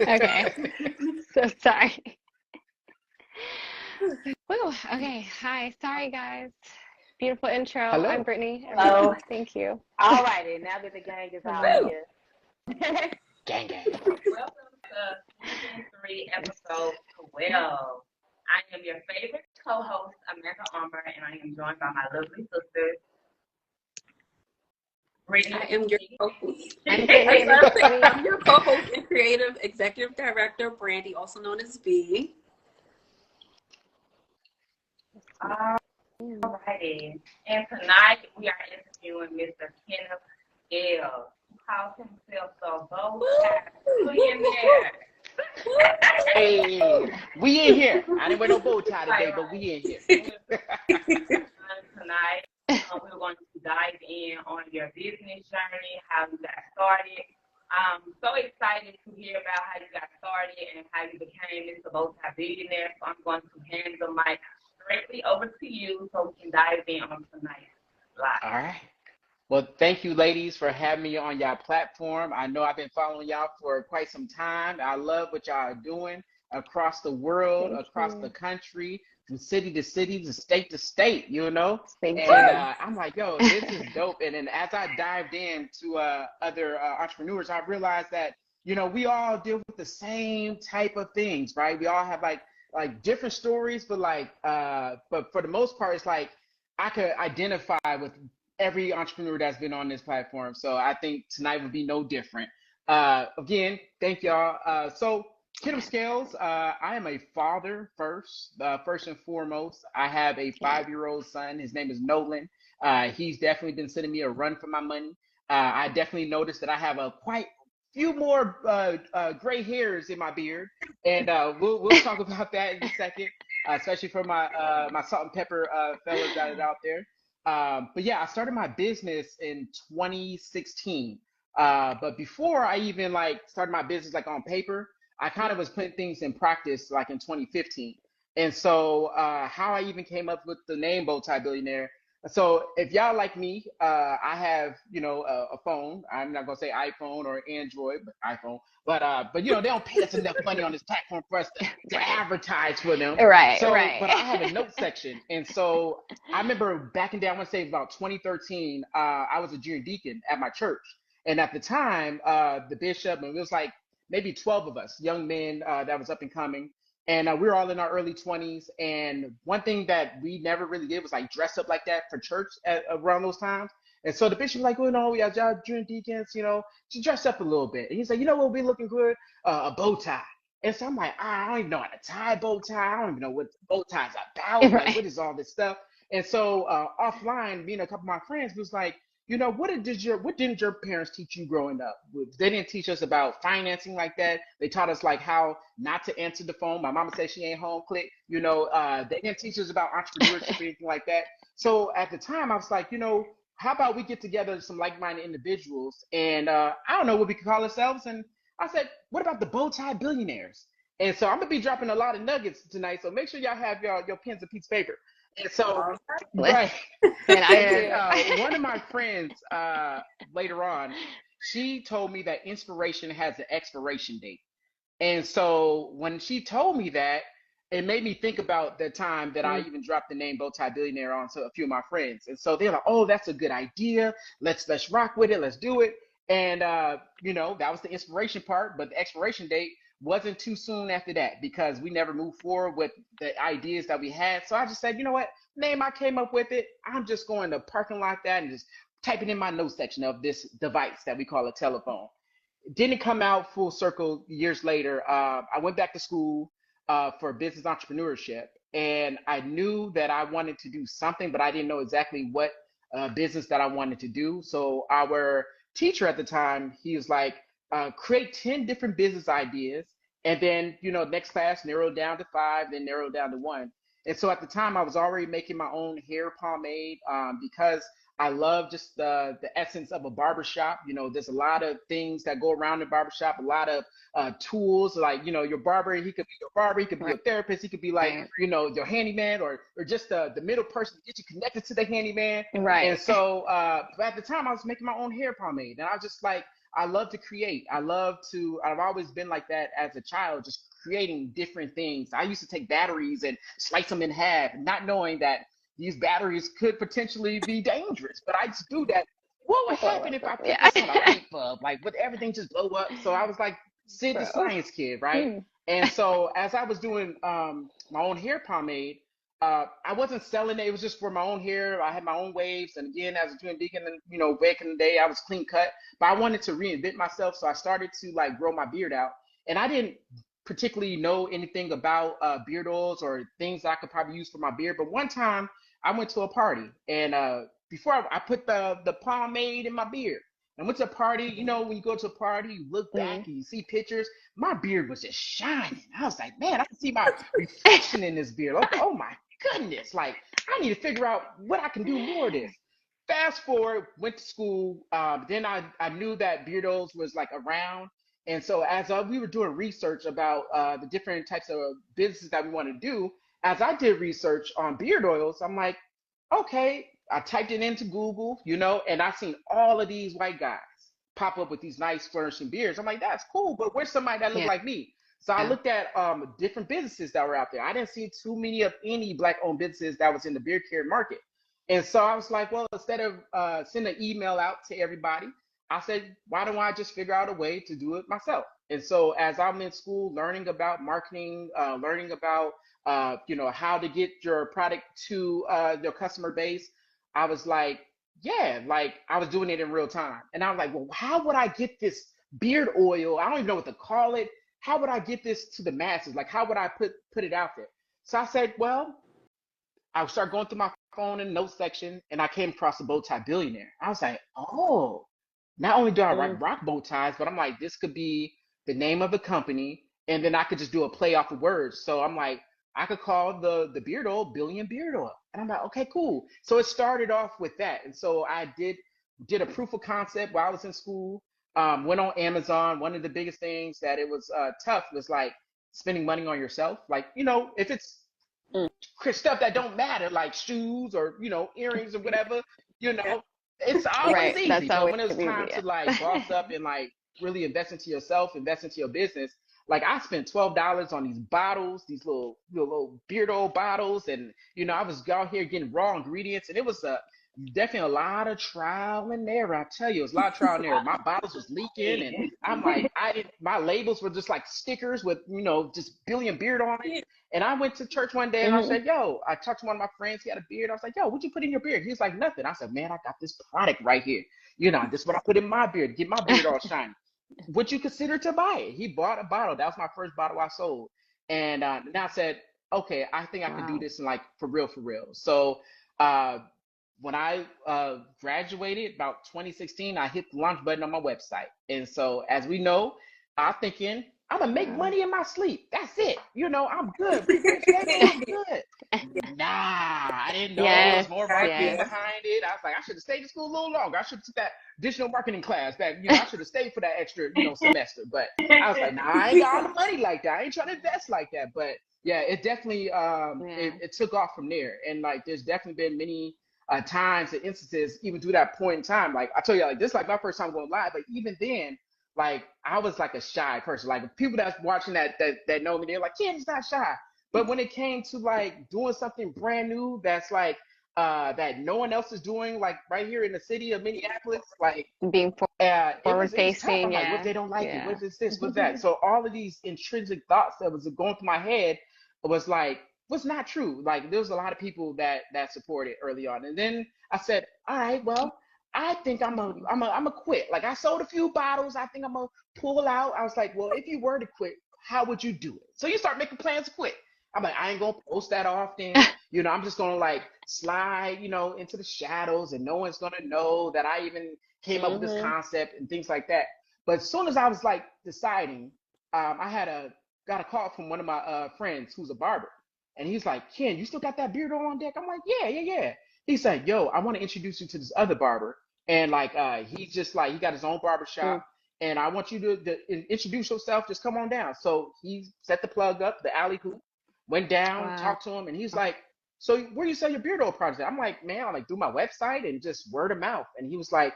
Okay. So sorry. Woo. Okay. Hi. Sorry, guys. Beautiful intro. I'm Hello. Brittany. So, Thank you. all righty, now that the gang is all Woo. here. Gang, gang. Welcome to Season 3, Episode 12. I am your favorite co-host, Amanda Armour, and I am joined by my lovely sisters, Brittany. I am your co-host. I'm Brittany. I'm your co-host and creative executive director, Brandy, also known as B. Alrighty. And tonight we are interviewing Mr. Kenneth Scales, who calls himself the BowTie Billionaire. Hey, we in here. I didn't wear no bow tie today, but we in here. Tonight, we're going to dive in on your business journey, how you got started. I'm so excited to hear about how you got started and how you became Mr. BowTie Billionaire. So I'm going to hand the mic directly over to you so we can dive in on tonight's live. All right. Well, thank you, ladies, for having me on y'all platform. I know I've been following y'all for quite some time. I love what y'all are doing across the world, across the country, from city to city, to state, you know? Thank And you. I'm like, yo, this is dope. And then as I dived into other entrepreneurs, I realized that, you know, we all deal with the same type of things, right? We all have like different stories, but but for the most part, it's like I could identify with every entrepreneur that's been on this platform. So I think tonight would be no different. Again, thank y'all. So Kenneth Scales, I am a father first and foremost. I have a 5-year-old son. His name is Nolan. He's definitely been sending me a run for my money. I definitely noticed that I have a quite few more gray hairs in my beard, and we'll talk about that in a second, especially for my salt and pepper fellas that are out there. But yeah, I started my business in 2016. But before I even started my business on paper, I kind of was putting things in practice in 2015. And so how I even came up with the name BowTie Billionaire. So if y'all like me, I have, a phone. I'm not gonna say iPhone or Android, but iPhone. But they don't pay us enough money on this platform for us to advertise for them. Right. But I have a note section. And so I remember back in day, I want to say about 2013, I was a junior deacon at my church. And at the time, the bishop, and it was maybe 12 of us, young men that was up and coming. And we were all in our early 20s. And one thing that we never really did was dress up like that for church around those times. And so the bishop was we got y'all junior deacons, just dress up a little bit. And he said, what would be looking good? A bow tie. And so I'm like, I don't even know how to tie a bow tie. I don't even know what bow tie is about. Right. What is all this stuff? And so offline, me and a couple of my friends was like, what didn't your parents teach you growing up? They didn't teach us about financing like that. They taught us how not to answer the phone. My mama said she ain't home, click. They didn't teach us about entrepreneurship or anything like that. So at the time I was like, how about we get together some like-minded individuals and I don't know what we could call ourselves. And I said, what about the BowTie Billionaires? And so I'm gonna be dropping a lot of nuggets tonight. So make sure y'all have your pens and pieces of paper. And so, right. And one of my friends later on, she told me that inspiration has an expiration date. And so when she told me that, it made me think about the time that I even dropped the name BowTie Billionaire on to a few of my friends. And so they're like, oh, that's a good idea. Let's rock with it. Let's do it. And, that was the inspiration part. But the expiration date wasn't too soon after that because we never moved forward with the ideas that we had. So I just said, name I came up with it. I'm just going to parking lot that and just typing in my note section of this device that we call a telephone. It didn't come out full circle years later. I went back to school for business entrepreneurship, and I knew that I wanted to do something, but I didn't know exactly what business that I wanted to do. So our teacher at the time, he was like, create 10 different business ideas, and then, next class, narrow down to 5, then narrow down to 1. And so at the time, I was already making my own hair pomade because I love just the essence of a barbershop. There's a lot of things that go around the barbershop, a lot of tools, your barber, he could be your barber, he could be your therapist, he could be your handyman or just the middle person to get you connected to the handyman. Right. And so at the time, I was making my own hair pomade. And I was just like, I love to create. I've always been like that as a child, just creating different things. I used to take batteries and slice them in half, not knowing that these batteries could potentially be dangerous. But I just do that. What would happen if I put Yeah. this on a light bulb? Like, would everything just blow up? So I was like, Sid the Bro. Science Kid, right? And so as I was doing my own hair pomade, I wasn't selling it. It was just for my own hair. I had my own waves. And again, as a doing Deacon, and back in the day, I was clean cut. But I wanted to reinvent myself, so I started to like grow my beard out. And I didn't particularly know anything about beard oils or things I could probably use for my beard. But one time, I went to a party, and before I put the pomade in my beard. And went to a party, when you go to a party, you look back and you see pictures. My beard was just shining. I was like, man, I can see my reflection in this beard. Like, oh my goodness. Like, I need to figure out what I can do more of this. Fast forward, went to school. Then I knew that beard oils was like around. And so as we were doing research about the different types of businesses that we want to do, as I did research on beard oils, I'm like, okay, I typed it into Google, and I seen all of these white guys pop up with these nice flourishing beards. I'm like, that's cool, but where's somebody that looked like me? So I looked at different businesses that were out there. I didn't see too many of any Black-owned businesses that was in the beard care market. And so I was like, well, instead of sending an email out to everybody, I said, why don't I just figure out a way to do it myself? And so as I'm in school, learning about marketing, learning about how to get your product to your customer base, I was like, yeah, like I was doing it in real time. And I was like, well, how would I get this beard oil? I don't even know what to call it. How would I get this to the masses? Like, how would I put it out there? So I said, well, I started going through my phone in the notes section, and I came across the BowTie Billionaire. I was like, oh, not only do I rock bow ties, but I'm like, this could be the name of the company, and then I could just do a play off the words. So I'm like, I could call the beard oil Billion Beard Oil. And I'm like, okay, cool. So it started off with that. And so I did a proof of concept while I was in school, went on Amazon. One of the biggest things that it was tough was like spending money on yourself. Like, if it's stuff that don't matter, like shoes or, earrings or whatever, it's always Right, easy. that's But when it always was time easy. to like boss up and like really invest into yourself, invest into your business, like I spent $12 on these bottles, these little beard oil bottles, and I was out here getting raw ingredients, and it was definitely a lot of trial and error. I tell you, it was a lot of trial and error. My bottles was leaking, and I'm like, my labels were just like stickers with just Billion Beard on it. And I went to church one day and I said, yo, I talked to one of my friends, he had a beard. I was like, yo, what'd you put in your beard? He was like, nothing. I said, man, I got this product right here. This is what I put in my beard, get my beard all shiny. Would you consider to buy it? He bought a bottle. That was my first bottle I sold. And now I said, okay, I think I could do this in like for real. So when I graduated about 2016, I hit the launch button on my website. And so as we know, I'm thinking, I'm gonna make money in my sleep. That's it. I'm good. I'm good. Nah, I didn't know there was more marketing behind it. I was like, I should have stayed in school a little longer. I should have took that additional marketing class that, I should have stayed for that extra, semester. But I was like, nah, I ain't got all the money like that. I ain't trying to invest like that. But yeah, it definitely it took off from there. And like there's definitely been many times and instances even through that point in time. Like I told you, like this is like my first time going live, but even then, like I was like a shy person. Like people that's watching that know me, they're like, Ken's not shy. But when it came to like doing something brand new that's like that no one else is doing, like right here in the city of Minneapolis, like being forward it was tough. I'm facing. like, what if they don't like it? What is this? What's that? So all of these intrinsic thoughts that was going through my head was like, was not true. Like there was a lot of people that supported early on. And then I said, all right, well, I think I'm a quit. Like I sold a few bottles. I think I'm gonna pull out. I was like, well, if you were to quit, how would you do it? So you start making plans to quit. I'm like, I ain't gonna post that often. I'm just gonna like slide, into the shadows, and no one's gonna know that I even came up with this concept and things like that. But as soon as I was like deciding, I got a call from one of my friends who's a barber, and he's like, Ken, you still got that beard oil on deck? I'm like, yeah. He said, yo, I want to introduce you to this other barber. And like, he got his own barber shop. And I want you to introduce yourself. Just come on down. So he set the plug up, the alley hoop, went down, talked to him. And he's like, so where you sell your beard oil products at? I'm like, man, I like do my website and just word of mouth. And he was like,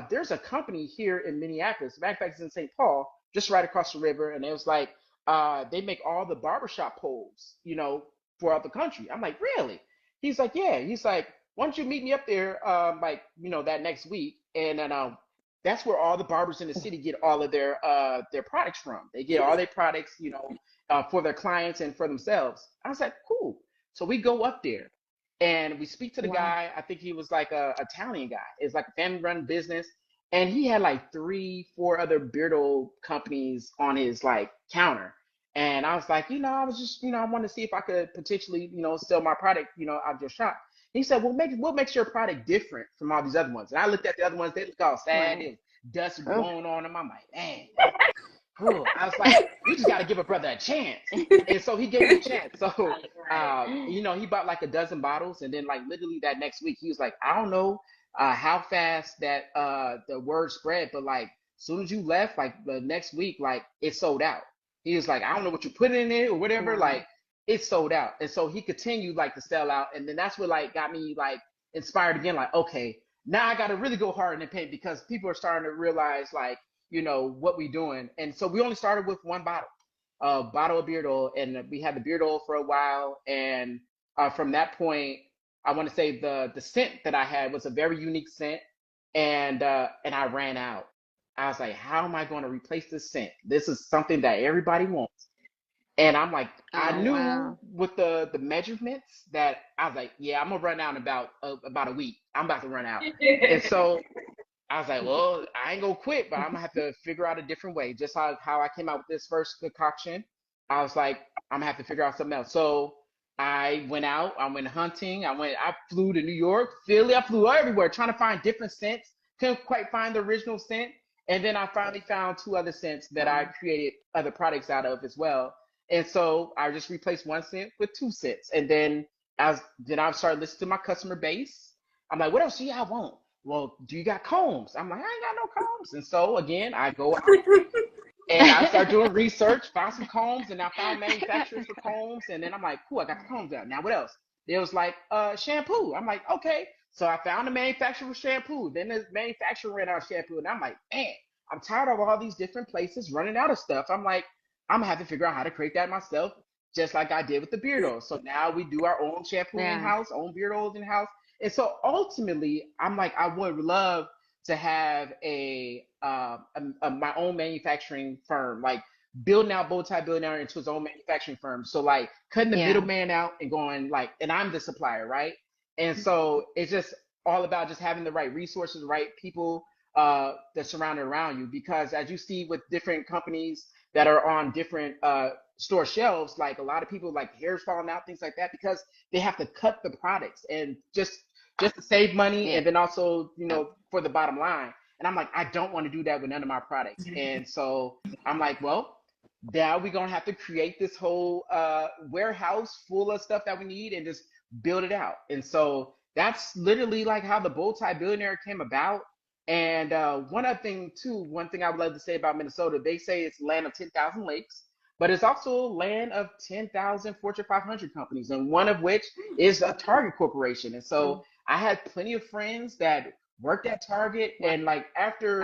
there's a company here in Minneapolis. Matter of fact, it's in St. Paul, just right across the river. And it was like, they make all the barbershop poles, throughout the country. I'm like, really? He's like, yeah. He's like, why don't you meet me up there, like, that next week? And then that's where all the barbers in the city get all of their products from. They get all their products, for their clients and for themselves. I was like, cool. So we go up there and we speak to the Wow. guy. I think he was like a Italian guy. It's like a family run business. And he had like 3, 4 other beard companies on his like counter. And I was like, I was just, I wanted to see if I could potentially, sell my product, out of your shop. He said, well, what makes your product different from all these other ones? And I looked at the other ones, they look all sad. Right. There's dust Oh. blowing on them. I'm like, man, cool. I was like, you just got to give a brother a chance. And so he gave me a chance. So, he bought like a dozen bottles. And then like literally that next week, he was like, I don't know how fast that the word spread, but like as soon as you left, like the next week, like it sold out. He was like, I don't know what you put in it or whatever, like it sold out. And so he continued like to sell out. And then that's what like got me like inspired again, like, okay, now I got to really go hard in the paint because people are starting to realize like, what we doing. And so we only started with one bottle, bottle of beard oil, and we had the beard oil for a while. And from that point, I want to say the scent that I had was a very unique scent, and I ran out. I was like, how am I going to replace this scent? This is something that everybody wants. And I'm like, I knew Wow. with the measurements that I was like, yeah, I'm gonna run out in about a week. I'm about to run out. And so I was like, well, I ain't gonna quit, but I'm gonna have to figure out a different way. Just how I came out with this first concoction, I was like, I'm gonna have to figure out something else. So I went out, I went hunting, I flew to New York, Philly, I flew everywhere trying to find different scents. Couldn't quite find the original scent. And then I finally found 2 other scents that I created other products out of as well. And so I just replaced one scent with 2 scents. And then I started listening to my customer base. I'm like, what else do y'all want? Well, do you got combs? I'm like, I ain't got no combs. And so again, I go out and I start doing research, found some combs, and I found manufacturers for combs. And then I'm like, cool, I got the combs out. Now what else? There was like shampoo. I'm like, okay. So I found a manufacturer for shampoo. Then the manufacturer ran out of shampoo. And I'm like, man, I'm tired of all these different places running out of stuff. I'm like, I'm gonna have to figure out how to create that myself, just like I did with the beard oil. So now we do our own shampoo in-house, own beard oils in-house. And so ultimately, I'm like, I would love to have my own manufacturing firm, like building out BowTie Billionaire into his own manufacturing firm. So like cutting the middleman out and going like, and I'm the supplier, right? And so it's just all about just having the right resources, right people that surrounded around you. Because as you see with different companies that are on different store shelves, like a lot of people like hair's falling out, things like that, because they have to cut the products and just to save money and then also, for the bottom line. And I'm like, I don't want to do that with none of my products. And so I'm like, well, now we're going to have to create this whole warehouse full of stuff that we need and just build it out. And so that's literally like how the BowTie Billionaire came about. And one thing I would love to say about Minnesota, they say it's land of 10,000 lakes, but it's also land of 10,000 Fortune 500 companies, and one of which is a Target corporation. And so I had plenty of friends that worked at Target, and like after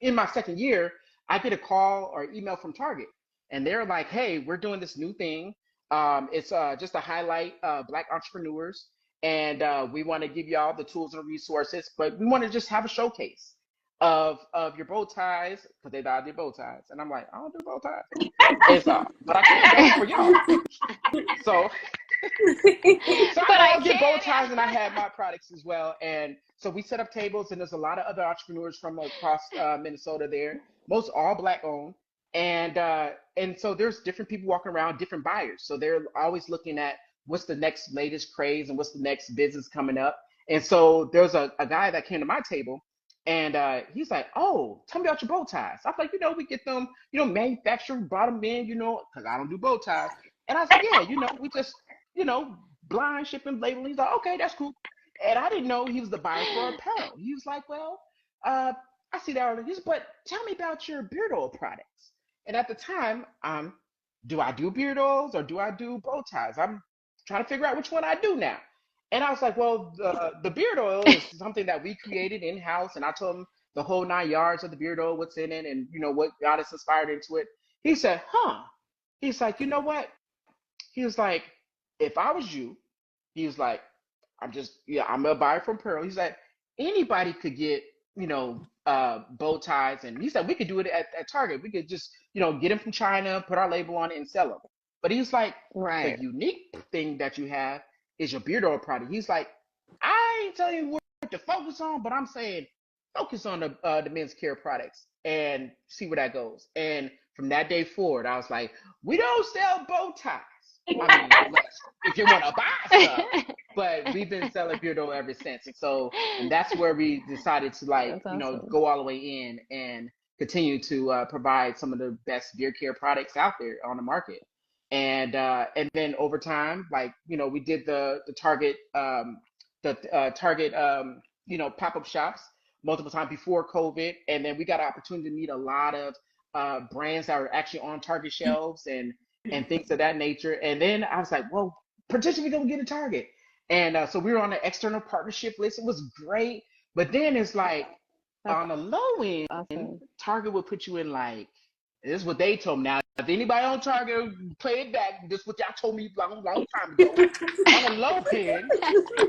in my second year, I get a call or email from Target, and they're like, "Hey, we're doing this new thing. It's just to highlight Black entrepreneurs, and we want to give you all the tools and resources, but we want to just have a showcase of your bow ties, because they thought I did bow ties." And I'm like, I don't do bow ties. It's but I can't do it for y'all. So I get bow ties, and I have my products as well. And so we set up tables, and there's a lot of other entrepreneurs from across Minnesota there, most all Black owned. And so there's different people walking around, different buyers. So they're always looking at what's the next latest craze and what's the next business coming up. And so there's a guy that came to my table, and he's like, "Oh, tell me about your bow ties." I'm like, we get them, manufactured, brought them in, because I don't do bow ties. And I was like, yeah, we just, blind shipping, labeling. He's like, okay, that's cool. And I didn't know he was the buyer for apparel. He was like, well, I see that. He's, but tell me about your beard oil products. And at the time, do I do beard oils or do I do bow ties? I'm trying to figure out which one I do now. And I was like, well, the beard oil is something that we created in house, and I told him the whole 9 yards of the beard oil, what's in it, and what got us inspired into it. He said, huh? He's like, you know what? He was like, if I was you, he was like, I'm a buyer from Pearl. He's like, anybody could get, bow ties. And he said, we could do it at Target. We could just, get them from China, put our label on it and sell them. But he's like, the unique thing that you have is your beard oil product. He's like, I ain't telling you what to focus on, but I'm saying focus on the men's care products and see where that goes. And from that day forward, I was like, we don't sell bow ties. I mean, if you want to buy stuff, but we've been selling beard oil ever since. And that's where we decided to go all the way in and continue to provide some of the best beard care products out there on the market. And then over time, we did the Target pop-up shops multiple times before COVID, and then we got an opportunity to meet a lot of brands that were actually on Target shelves and things of that nature. And then I was like, well, potentially we're gonna get a Target. And so we were on the external partnership list. It was great, but then it's like on the low end, Target would put you in this is what they told me. Now, if anybody on Target play it back, this is what y'all told me long time ago. On the low end,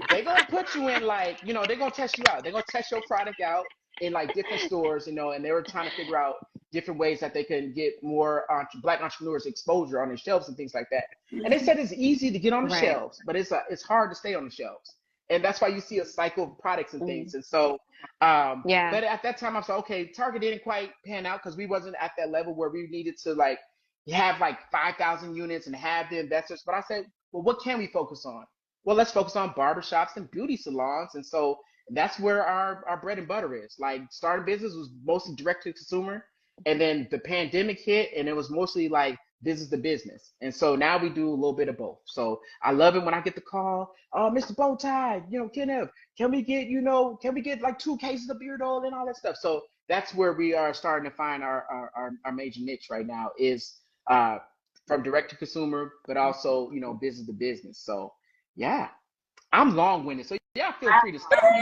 they're gonna put you in they're gonna test you out. They're gonna test your product out in different stores, and they were trying to figure out different ways that they can get more Black entrepreneurs exposure on their shelves and things like that. And they said it's easy to get on the shelves, but it's hard to stay on the shelves. And that's why you see a cycle of products and things. And so, but at that time I was like, okay, Target didn't quite pan out because we wasn't at that level where we needed to have 5,000 units and have the investors. But I said, well, what can we focus on? Well, let's focus on barbershops and beauty salons. And so that's where our bread and butter is. Starting business was mostly direct to consumer. And then the pandemic hit and it was mostly business to business. And so now we do a little bit of both. So I love it when I get the call, oh, Mr. BowTie, Kenneth, can we get 2 cases of beard oil and all that stuff? So that's where we are starting to find our major niche right now is from direct to consumer, but also, business to business. So yeah, I'm long-winded. So yeah, feel free to stop me.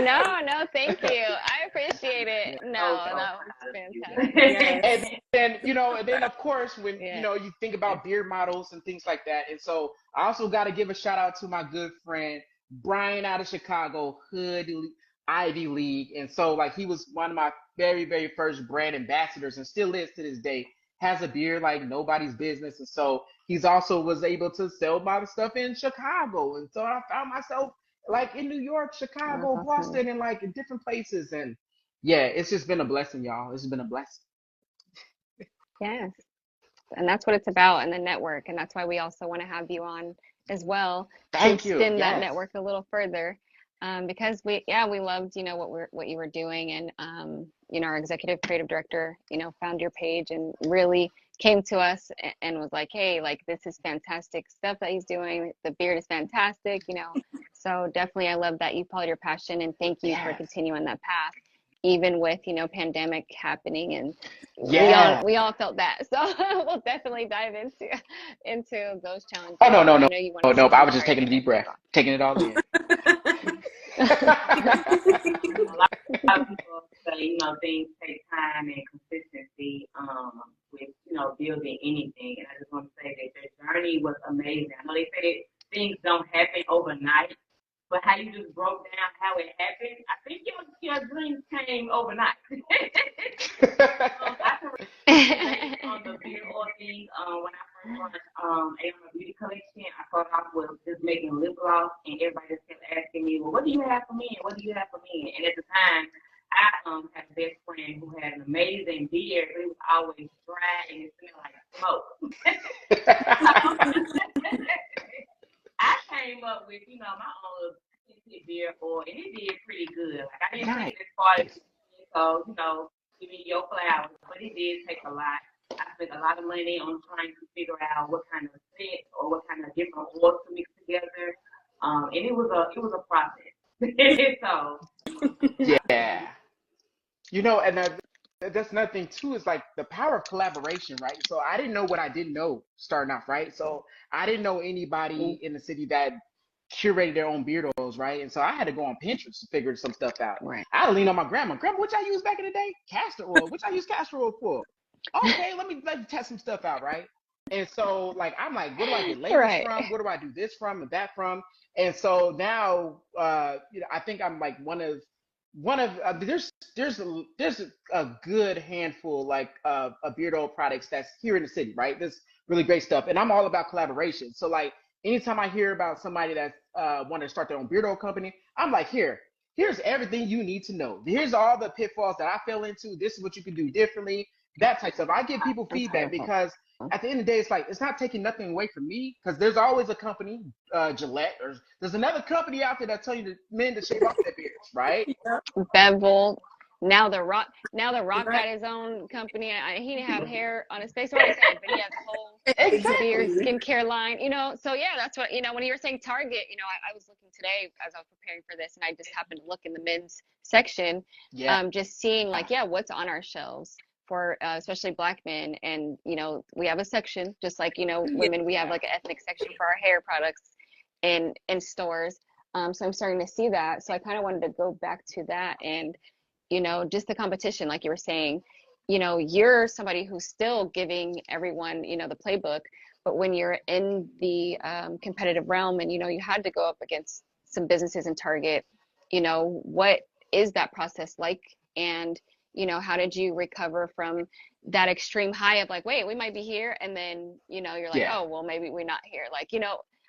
No, thank you. I appreciate it. No, that was fantastic. And then of course when you think about beard models and things like that. And so I also got to give a shout out to my good friend Brian out of Chicago, Hood Ivy League. And so he was one of my very, very first brand ambassadors and still is to this day. Has a beard like nobody's business. And so he's also was able to sell my stuff in Chicago. And so I found myself in New York, Chicago, Boston, and in different places. And yeah, it's just been a blessing, y'all. It's been a blessing. Yes. And that's what it's about in the network. And that's why we also want to have you on as well. Thank you. Extend that network a little further. Because we loved, what you were doing. And, our executive creative director, found your page and really came to us and was like, hey, this is fantastic stuff that he's doing. The beard is fantastic, So definitely I love that you followed your passion and thank you for continuing that path, even with, pandemic happening. And we all felt that. So we'll definitely dive into those challenges. Oh, no. I was just taking a deep breath, taking it all in. A lot of people say, things take time and consistency with, building anything. And I just want to say that your journey was amazing. I know they say that things don't happen overnight, but how you just broke down how it happened, I think your dreams came overnight. I can relate on the beard oil thing. When I first launched A Beauty Collection, I started off with just making lip gloss, and everybody just kept asking me, well, what do you have for me? What do you have for me? And at the time, I had a best friend who had an amazing beard, but it was always dry and it smelled like smoke. I came up with, my own beard oil, and it did pretty good. I didn't take this far, so, give me your flowers, but it did take a lot. I spent a lot of money on trying to figure out what kind of scent or what kind of different oils to mix together, and it was a process. So yeah, and that's nothing too, is like the power of collaboration, right? So I didn't know what I didn't know starting off, right? So I didn't know anybody in the city that curated their own beard oils, right? And so I had to go on Pinterest to figure some stuff out. Right. I had to lean on my grandma. Grandma, what y'all use back in the day? Castor oil. What y'all use castor oil for? Okay, let me test some stuff out, right? And so like I'm like, what do I get labels Right. from? What do I do this from and that from? And so now I think I'm like one of there's a good handful like of beard oil products that's here in the city, right? This really great stuff, and I'm all about collaboration. So like anytime I hear about somebody that's wanting to start their own beard oil company, I'm like, here's everything you need to know. Here's all the pitfalls that I fell into. This is what you can do differently. That type of stuff. I give people feedback because at the end of the day, it's like it's not taking nothing away from me, because there's always a company, Gillette, or there's another company out there that tell you men to shave off their beards, right? Bevel. Now the Rock Right. got his own company. He didn't have hair on his face or anything, but he has a whole beard Exactly. skincare line. So yeah, that's what when you were saying Target. I was looking today as I was preparing for this, and I just happened to look in the men's section, Yeah. just seeing like what's on our shelves for especially Black men, and we have a section just like women. We have like an ethnic section for our hair products in stores. So I'm starting to see that. So I kind of wanted to go back to that and just the competition, like you were saying, you're somebody who's still giving everyone, the playbook, but when you're in the competitive realm and, you had to go up against some businesses in Target, what is that process like? And, how did you recover from that extreme high of like, wait, we might be here. And then, you're like, Yeah. oh, well, maybe we're not here. Like,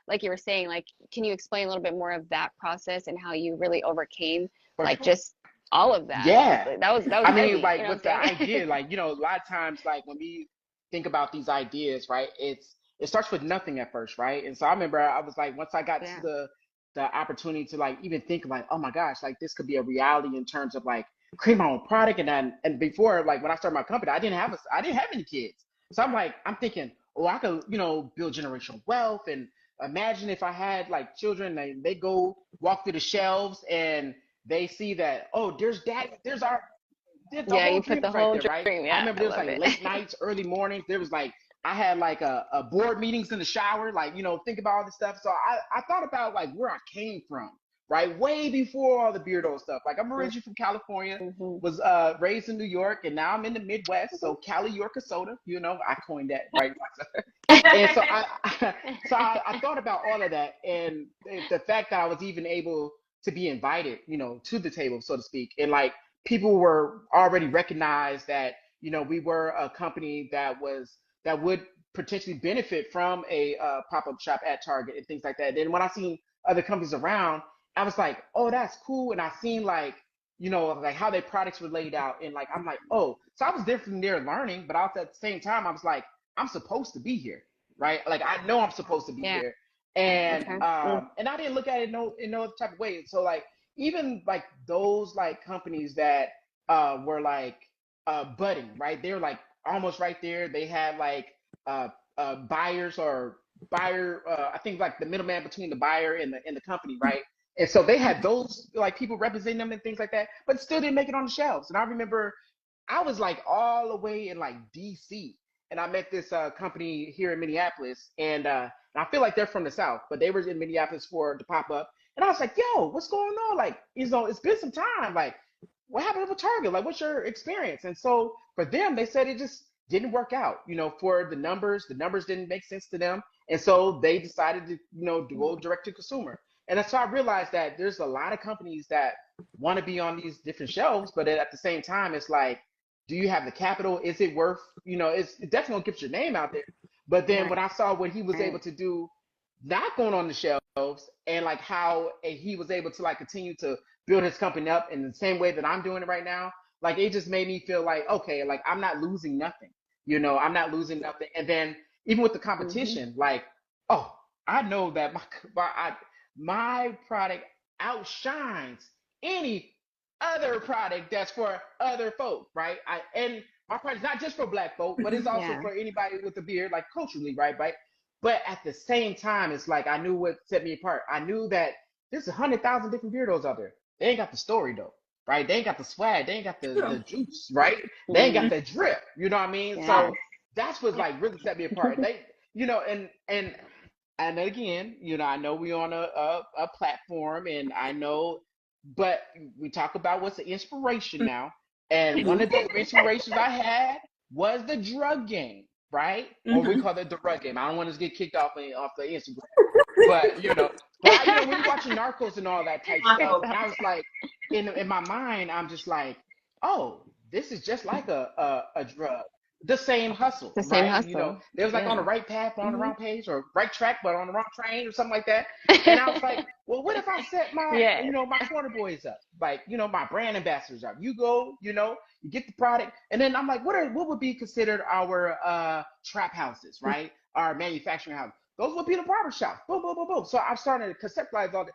like you were saying, like, can you explain a little bit more of that process and how you really overcame For like sure. just all of that? Yeah. That was I heavy, mean, like what with the I'm saying? idea, like, a lot of times, like when we think about these ideas, right, it starts with nothing at first, right? And so I remember I was like, once I got to Yeah. the opportunity to like even think like, oh my gosh, like this could be a reality in terms of like create my own product. And before, like when I started my company, I didn't have any kids. So I'm thinking, oh, I could, build generational wealth. And imagine if I had like children, they go walk through the shelves and they see that, oh, there's the Yeah, whole you put dream the right whole there, right? dream. I Yeah, remember I there was love like it. late nights, early mornings. There was like I had like a board meetings in the shower, like think about all this stuff. So I thought about like where I came from, right? Way before all the beardo stuff. Like I'm originally from California, Mm-hmm. was raised in New York, and now I'm in the Midwest. So Cali, York, soda, I coined that, right? And so I thought about all of that, and the fact that I was even able to be invited, to the table, so to speak, and like people were already recognized that we were a company that would potentially benefit from a pop-up shop at Target and things like that. Then when I seen other companies around, I was like, oh, that's cool, and I seen like like how their products were laid out, and like I'm like, oh, so I was there from there learning, but also at the same time I was like, I'm supposed to be here, right? Like I know I'm supposed to be Yeah. here, and Okay. and I didn't look at it in no other type of way. So like even like those like companies that were like budding, right? They're like almost right there. They had like buyers or buyer, I think like the middleman between the buyer and the company, right? And so they had those like people representing them and things like that, but still didn't make it on the shelves. And I remember I was like all the way in like DC, and I met this company here in Minneapolis, and I feel like they're from the South, but they were in Minneapolis for the pop up, and I was like, "Yo, what's going on? Like, it's been some time. Like, what happened with Target? Like, what's your experience?" And so for them, they said it just didn't work out. For the numbers didn't make sense to them, and so they decided to to go direct to consumer. And that's how I realized that there's a lot of companies that want to be on these different shelves, but at the same time, it's like, do you have the capital? Is it worth, it definitely gonna get your name out there. But then Right. when I saw what he was able Right. to do, not going on the shelves, and like how he was able to like continue to build his company up in the same way that I'm doing it right now, like it just made me feel like, okay, like I'm not losing nothing, I'm not losing nothing. And then even with the Mm-hmm. competition, like, oh, I know that my product outshines any other product that's for other folk, right? And my product is not just for black folk, but it's also Yeah. for anybody with a beard, like culturally, right? Right. But at the same time, it's like I knew what set me apart. I knew that there's 100,000 different beardos out there. They ain't got the story though. right? They ain't got the swag, they ain't got True. the juice, right? They ain't got the drip, you know what I mean? Yeah. So that's what like really set me apart. They, you know, and again, you know, I know we on a platform, and I know, but we talk about what's the inspiration now. And one of the inspirations I had was the drug game, right? Or we call it the drug game. I don't want to get kicked off the Instagram, but you know, when you're watching Narcos and all that type stuff, and I was like, in my mind, I'm just like, oh, this is just like a drug. The same hustle, The same right? hustle. You know, they was like on the Yeah. right path, but on the wrong page, or right track, but on the wrong train, or something like that. And I was like, well, what if I set my, Yes. you know, my corner boys up, like, you know, my brand ambassadors up. You go, you know, you get the product, and then I'm like, what would be considered our trap houses, right? Our manufacturing houses. Those would be the barber shops. Boom, boom, boom, boom. So I'm starting to conceptualize all that.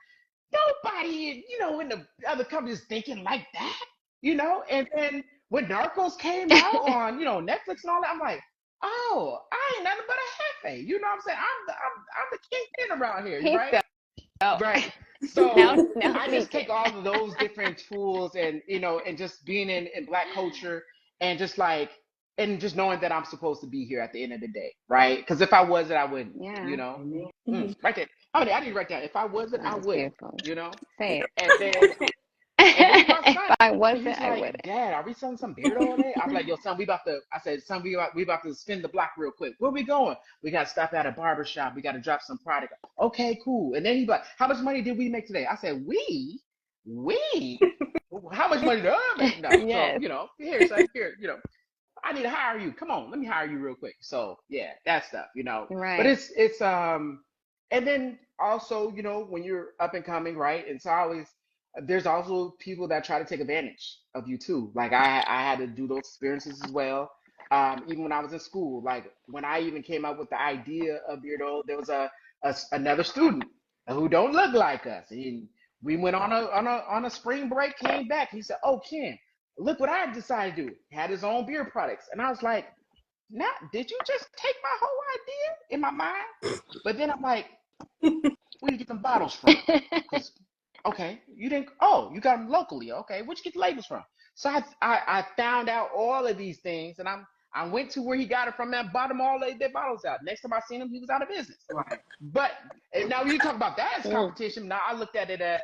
Nobody, you know, in the other companies thinking like that, you know. And then when Narcos came out on, you know, Netflix and all that, I'm like, oh, I ain't nothing but a jefe. You know what I'm saying? I'm the kingpin around here, He right? felt. Right. So Now I just speak take it. all of those different tools, and, you know, and just being in Black culture, and just like, and just knowing that I'm supposed to be here at the end of the day, right? Because if I wasn't, I wouldn't, Yeah. you know. Right there. I mean, I didn't write down. If I wasn't, I That's wouldn't, beautiful. you know. Say it. And then my If son, I wasn't, he's I like, wouldn't. Dad, are we selling some beard all day? I'm like, yo, son, I said, son, we about to spin the block real quick. Where we going? We got to stop at a barber shop. We got to drop some product. Okay, cool. And then he's like, how much money did we make today? I said, we? How much money did I make? No. So, Yes. you know, here, son, here, you know, I need to hire you. Come on, let me hire you real quick. So yeah, that stuff, you know. But Right. it's and then also, you know, when you're up and coming, right? And so there's also people that try to take advantage of you too. Like I had to do those experiences as well. Even when I was in school, like when I even came up with the idea of Beardo, there was another student who don't look like us. We went on a spring break, came back. He said, "Oh, Ken, look what I decided to do." He had his own beer products, and I was like, "Now, did you just take my whole idea in my mind?" But then I'm like, where you get them bottles from? Because, okay, you didn't. Oh, you got them locally. Okay, where'd you get the labels from? So I found out all of these things, and I went to where he got it from, and bought them all their bottles out. Next time I seen him, he was out of business. Right. But and now you talk about that as Mm. competition. Now I looked at it as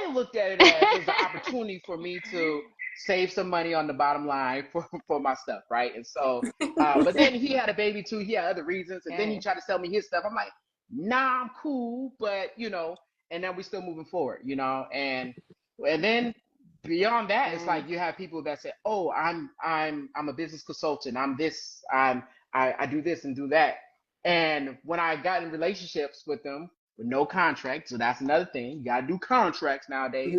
it was an opportunity for me to save some money on the bottom line for my stuff, right? And so, but then he had a baby too. He had other reasons, and then he Okay. tried to sell me his stuff. I'm like, nah, I'm cool, but you know. And then we still moving forward, you know. And then beyond that, it's like you have people that say, oh, I'm a business consultant. I'm this. I do this and do that. And when I got in relationships with them with no contract, so that's another thing. You gotta do contracts nowadays,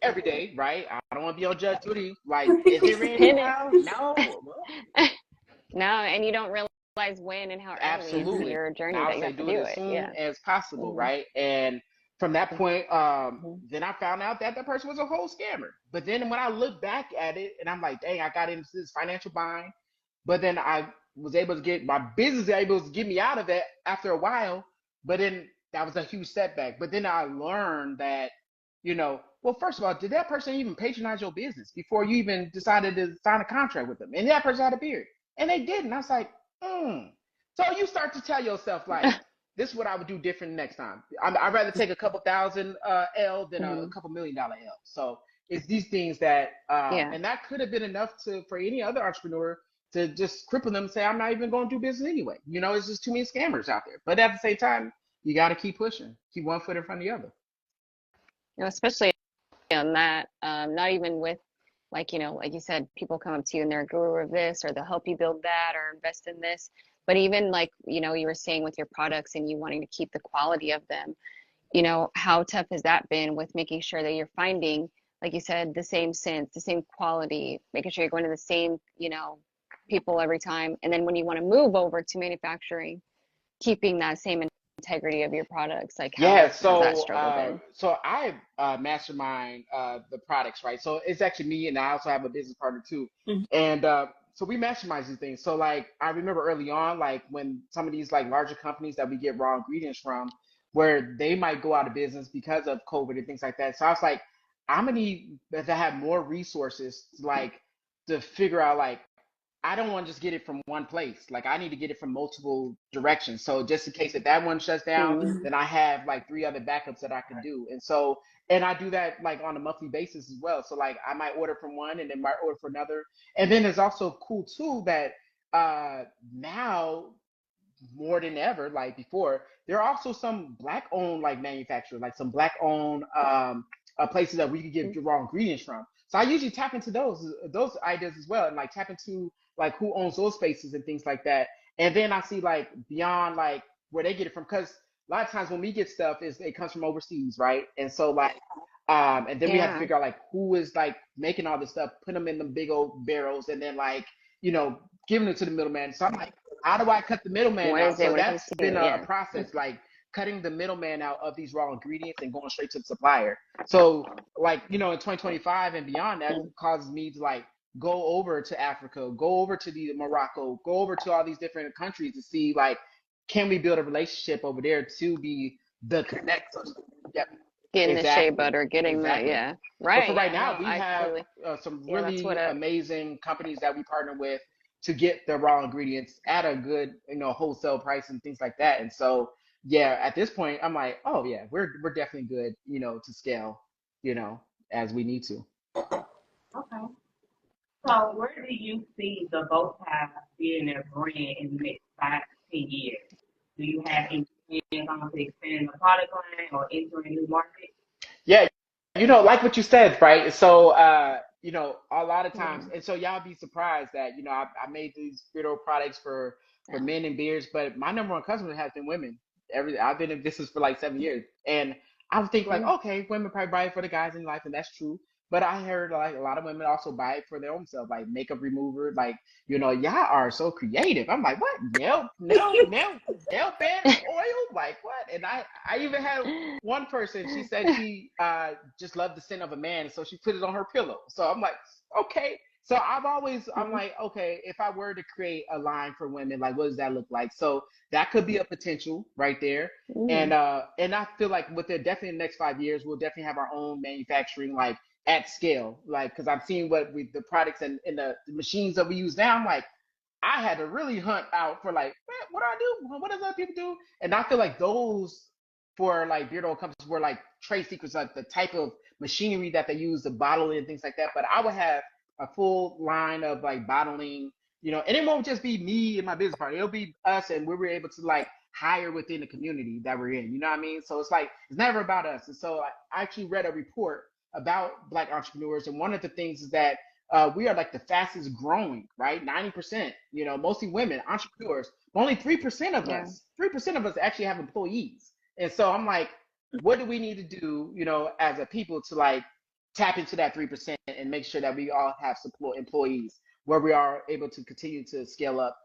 every day, right? I don't want to be on Judge Judy. Like, is it ready Hit it. now? No. No, and you don't realize when and how early into Absolutely. your journey I that would you say have to do it do as it. soon Yeah. as possible, Mhm. right? And from that point, Mhm. then I found out that person was a whole scammer. But then when I look back at it, and I'm like, dang, I got into this financial bind. But then I was able to get my business able to get me out of it after a while. But then that was a huge setback. But then I learned that, you know, well, first of all, did that person even patronize your business before you even decided to sign a contract with them? And that person had a beard, and they didn't. I was like, So you start to tell yourself, like, this is what I would do different next time. I'd rather take a couple thousand L than a Mhm. couple $1 million L. So it's these things that, Yeah. and that could have been enough for any other entrepreneur to just cripple them and say, I'm not even going to do business anyway. You know, it's just too many scammers out there. But at the same time, you got to keep pushing, keep one foot in front of the other. You know, especially on that, not even with like, you know, like you said, people come up to you and they're a guru of this, or they'll help you build that or invest in this. But even like, you know, you were saying with your products and you wanting to keep the quality of them, you know, how tough has that been with making sure that you're finding, like you said, the same scents, the same quality, making sure you're going to the same, you know, people every time. And then when you want to move over to manufacturing, keeping that same integrity of your products, like how Yeah, has that struggle been? so I mastermind the products, right? So it's actually me, and I also have a business partner too. And so we mastermind these things. So like I remember early on, like when some of these like larger companies that we get raw ingredients from, where they might go out of business because of COVID and things like that. So I was like, I'm gonna need to have more resources, like to figure out like I don't want to just get it from one place. Like I need to get it from multiple directions. So just in case if that one shuts down, Mm. then I have like three other backups that I can do. And so, and I do that like on a monthly basis as well. So like I might order from one and then might order for another. And then it's also cool too that now more than ever, like before, there are also some black owned like manufacturers, like some black owned places that we could get raw ingredients from. So I usually tap into those ideas as well, and like tap into like who owns those spaces and things like that. And then I see like beyond like where they get it from, because a lot of times when we get stuff, is it comes from overseas, right? And so like and then we have to Yeah. figure out like who is like making all this stuff, put them in the big old barrels, and then like giving it to the middleman. So I'm like, how do I cut the middleman What out? is it So when it comes that's to been a yeah. process, like cutting the middleman out of these raw ingredients and going straight to the supplier. So like, in 2025 and beyond, that causes me to like go over to Africa, go over to the Morocco, go over to all these different countries to see like, can we build a relationship over there to be the connect? Yep. Getting the shea Exactly. butter, getting the Exactly. yeah. So for Right, right yeah, now, no, we I have totally some yeah, that's what really amazing companies that we partner with to get the raw ingredients at a good, wholesale price and things like that. And so, yeah, at this point, I'm like, oh yeah, we're definitely good, to scale, as we need to. Okay. So where do you see the BowTie Billionaire brand in the next 5 to 10 years? Do you have any plans on to expand the product line or entering new markets? Yeah, like what you said, right? So, a lot of times, and so y'all be surprised that, I made these spiritual products for men and beards, but my number one customer has been women. I've been in business for like 7 years, and I would think like, okay, women probably buy it for the guys in life, and that's true. But I heard like a lot of women also buy it for their own self, like makeup remover, like, y'all are so creative. I'm like, what? Nail bed oil? Like what? And I even had one person, she said she just loved the scent of a man, so she put it on her pillow. So I'm like, okay. So I'm like, okay, if I were to create a line for women, like what does that look like? So that could be a potential right there. And I feel like definitely in the next 5 years, we'll definitely have our own manufacturing, like at scale, like because I've seen the products and the machines that we use now. I'm like, I had to really hunt out for like, what do I do? What does other people do? And I feel like those for like beard oil companies were like trade secrets, like the type of machinery that they use to bottle it and things like that. But I would have a full line of like bottling, and it won't just be me and my business partner. It'll be us, and we were able to like hire within the community that we're in. You know what I mean? So it's like it's never about us. And so I actually read a report about Black entrepreneurs, and one of the things is that we are like the fastest growing, right? 90%, mostly women entrepreneurs. Only 3% of yeah. us, 3% of us actually have employees. And so I'm like, what do we need to do, as a people to like tap into that 3% and make sure that we all have support employees where we are able to continue to scale up,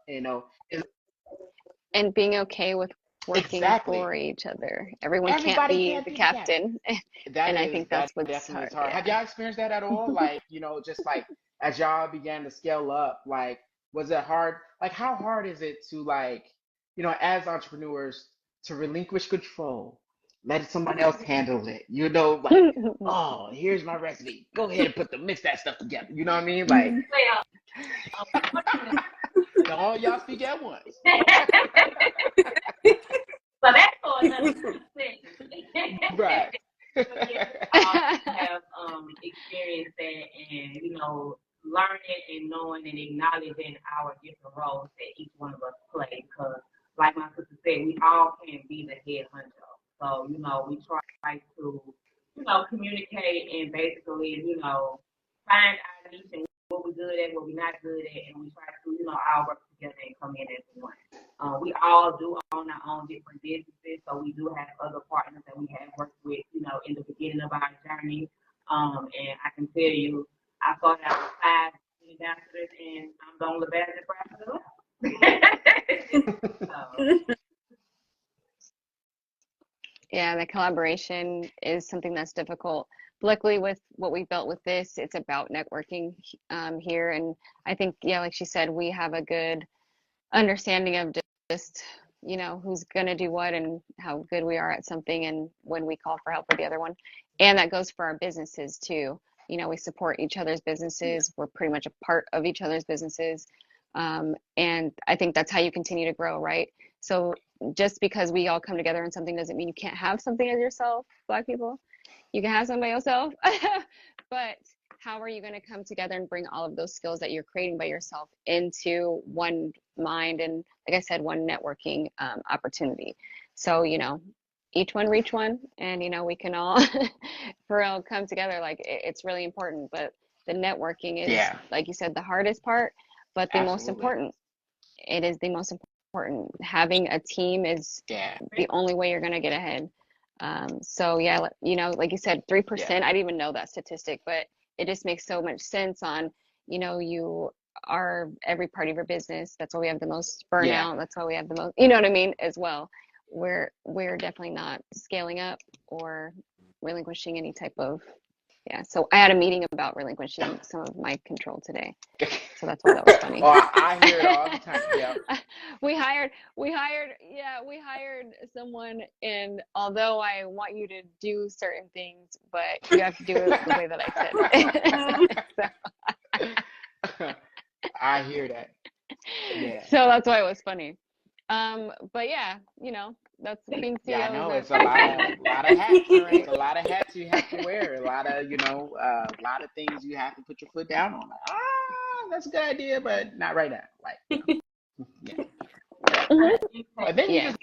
And being okay with working exactly. for each other. Everyone can't Everybody be can't the be the captain. captain. That And I think that that's what's definitely hard. is hard. Have y'all experienced that at all? Like, just like as y'all began to scale up, like was it hard? Like how hard is it to like, as entrepreneurs to relinquish control, let someone else handle it? Like, oh, here's my recipe. Go ahead and mix that stuff together. You know what I mean? Like don't all y'all speak at once. So that's for another conversation. Right. I have experienced that, and learning and knowing and acknowledging our different roles that each one of us play. Because, like my sister said, we all can't be the head honcho. So we try to communicate and basically find our niche and what we're good at, what we're not good at, and we try to all work together and come in as one. We all do own our own different businesses, so we do have other partners that we have worked with, in the beginning of our journey. And I can tell you, I started out with 5 ambassadors, and I'm the only ambassador left. Yeah, the collaboration is something that's difficult. Luckily, with what we built with this, it's about networking here. And I think, yeah, like she said, we have a good understanding of just who's going to do what and how good we are at something and when we call for help with the other one. And that goes for our businesses too. We support each other's businesses. We're pretty much a part of each other's businesses. And I think that's how you continue to grow, right? So just because we all come together on something doesn't mean you can't have something as yourself, Black people. You can have something by yourself, but how are you going to come together and bring all of those skills that you're creating by yourself into one mind and, like I said, one networking opportunity? So, each one reach one, and we can all for real come together. Like it's really important, but the networking is, Yeah, like you said, the hardest part, but the most absolutely. important. It is the most important. Having a team is Yeah, the only way you're going to get ahead. So yeah, like you said, yeah, 3%. I didn't even know that statistic, but it just makes so much sense on, you are every part of your business. That's why we have the most yeah. burnout. That's why we have the most, you know what I mean, as well. We're definitely not scaling up or relinquishing any type of, yeah. So I had a meeting about relinquishing some of my control today. So that's why that was funny. Oh, I hear it all the time. Yeah. We hired someone, and although I want you to do certain things, but you have to do it the way that I said it. I hear that. Yeah. So that's why it was funny. But yeah, that's being Yeah, I CEO know is it's a lot of hats. It's a lot of hats you have to wear. A lot of, a lot of things you have to put your foot down on. Like, that's a good idea, but not right now. Like, yeah. But then you yeah, just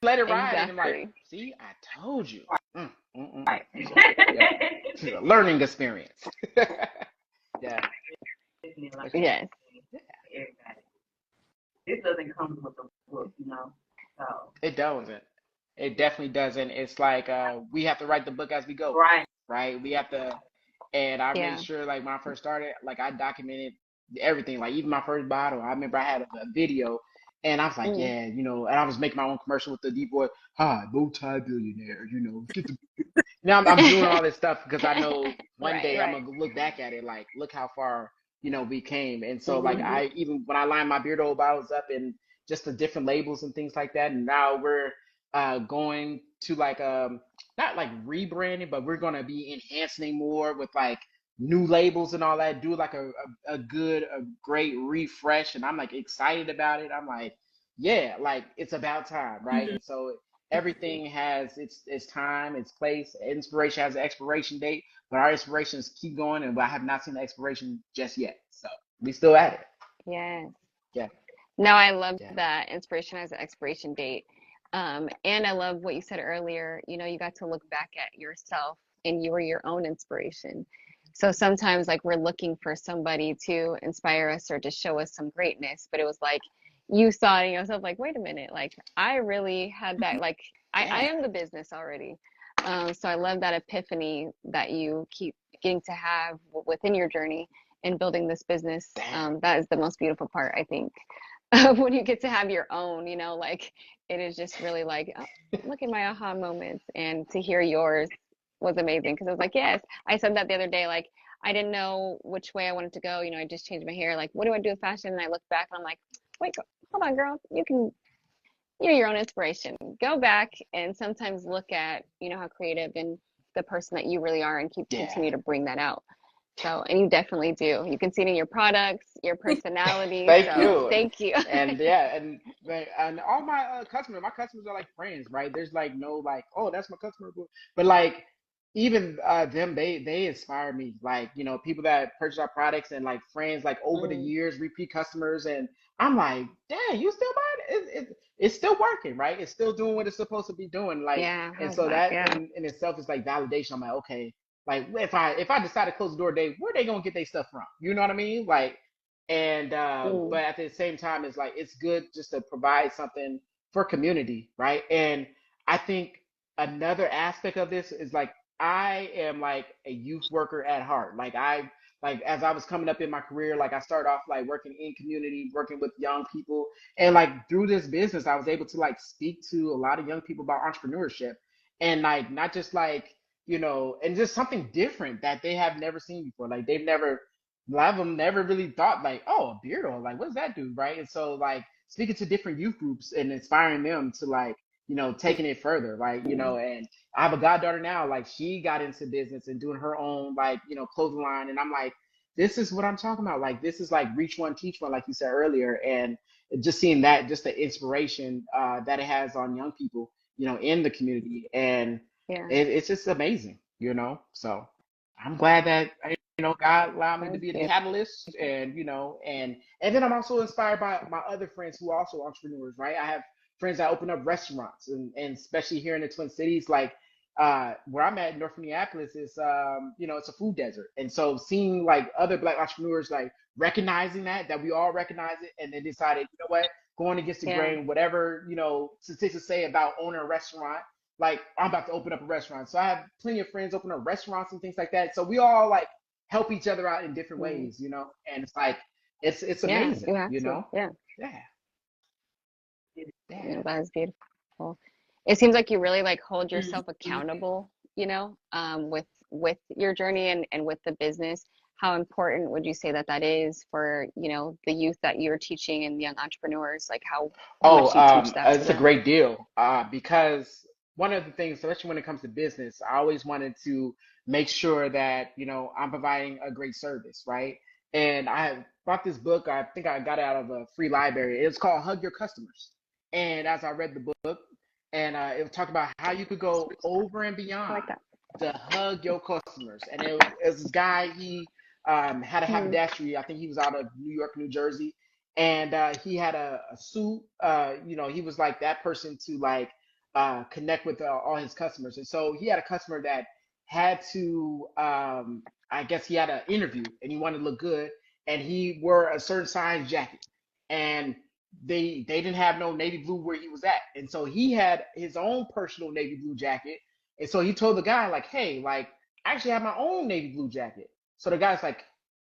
let it ride, and I'm like, exactly. see, I told you. Mm, mm, mm. Right. So, yeah, this is a learning experience. Yeah. Okay. Yes. Yeah. Everybody. This doesn't come with a book, So It doesn't. It definitely doesn't. It's like we have to write the book as we go, right. right? We have to, and I made Yeah. sure, like when I first started, like I documented everything. Like even my first bottle, I remember I had a video, and I was like, Mm. yeah, and I was making my own commercial with the deep boy, hi, BowTie Billionaire, get the. Now I'm doing all this stuff because I know one Right, day I'm right. gonna look back at it, like look how far we came. And so like Mm-hmm. I even when I line my Beardo bottles up and just the different labels and things like that, and now we're going to like not like rebranding, but we're gonna be enhancing more with like new labels and all that. Do like a great refresh, and I'm like excited about it. I'm like, yeah, like it's about time, right? And so everything has its time, its place. Inspiration has an expiration date, but our inspirations keep going, and I have not seen the expiration just yet. So we still at it. Yes. Yeah, No, I love yeah, that inspiration has an expiration date. And I love what you said earlier. You got to look back at yourself and you were your own inspiration. So sometimes, like, we're looking for somebody to inspire us or to show us some greatness, but it was like you saw it in yourself, like, wait a minute, like, I really had that, like, I yeah. am the business already. So I love that epiphany that you keep getting to have within your journey in building this business. Damn. That is the most beautiful part, I think. When you get to have your own, like it is just really like, oh, look at my aha moments. And to hear yours was amazing because I was like, yes, I said that the other day. Like, I didn't know which way I wanted to go. I just changed my hair. Like, what do I do with fashion? And I look back and I'm like, wait, hold on, girl. You're your own inspiration. Go back and sometimes look at, how creative and the person that you really are and Yeah. continue to bring that out. So, and you definitely do. You can see it in your products, your personality. Thank So, you. thank you. And yeah, and all my customers are like friends, right? There's like no like, oh, that's my customer, but like even them, they inspire me. Like people that purchase our products and like friends, like over the Mm, years, repeat customers, and I'm like, dang, you still buying it? It's still working, right? It's still doing what it's supposed to be doing, like, yeah, and how's so that? that Yeah. in itself is like validation. I'm like, okay, like if I decide to close the door today, where they gonna get their stuff from? You know what I mean? Like, and Mm, but at the same time, it's like it's good just to provide something for community, right? And I think another aspect of this is like I am like a youth worker at heart. Like as I was coming up in my career, like I started off like working in community, working with young people, and like through this business, I was able to like speak to a lot of young people about entrepreneurship, and like not just like and just something different that they have never seen before. Like they've never, a lot of them never really thought like, oh, a beard oil, like what does that do, right? And so like speaking to different youth groups and inspiring them to like taking it further, like, and I have a goddaughter now, like she got into business and doing her own, like, clothing line. And I'm like, this is what I'm talking about. Like, this is like reach one, teach one, like you said earlier. And just seeing that, just the inspiration that it has on young people, in the community. And Yeah. it's just amazing, So I'm glad that, God allowed me to be the catalyst, and, and then I'm also inspired by my other friends who are also entrepreneurs, right? I have friends that open up restaurants, and especially here in the Twin Cities, like where I'm at, North Minneapolis, is it's a food desert. And so seeing like other Black entrepreneurs like recognizing that we all recognize it, and then decided, what, going against the grain, whatever statistics say about owning a restaurant, like I'm about to open up a restaurant. So I have plenty of friends open up restaurants and things like that. So we all like help each other out in different ways, and it's like it's amazing, you have to. Yeah. That is beautiful. It seems like you really like hold yourself accountable, with your journey and with the business. How important would you say that is for, the youth that you're teaching and young entrepreneurs? Like how much you teach that? It's a great deal, because one of the things, especially when it comes to business, I always wanted to make sure that, I'm providing a great service, right? And I bought this book. I think I got it out of a free library. It's called Hug Your Customers. And as I read the book, and it talked about how you could go over and beyond to hug your customers. And it was this guy, he had a haberdashery. I think he was out of New York, New Jersey. And he had a suit. He was like that person to like connect with all his customers. And so he had a customer that had to, I guess he had an interview and he wanted to look good. And he wore a certain size jacket. And they didn't have no navy blue where he was at. And so he had his own personal navy blue jacket. And so he told the guy, like, hey, like, I actually have my own navy blue jacket. So the guy's like,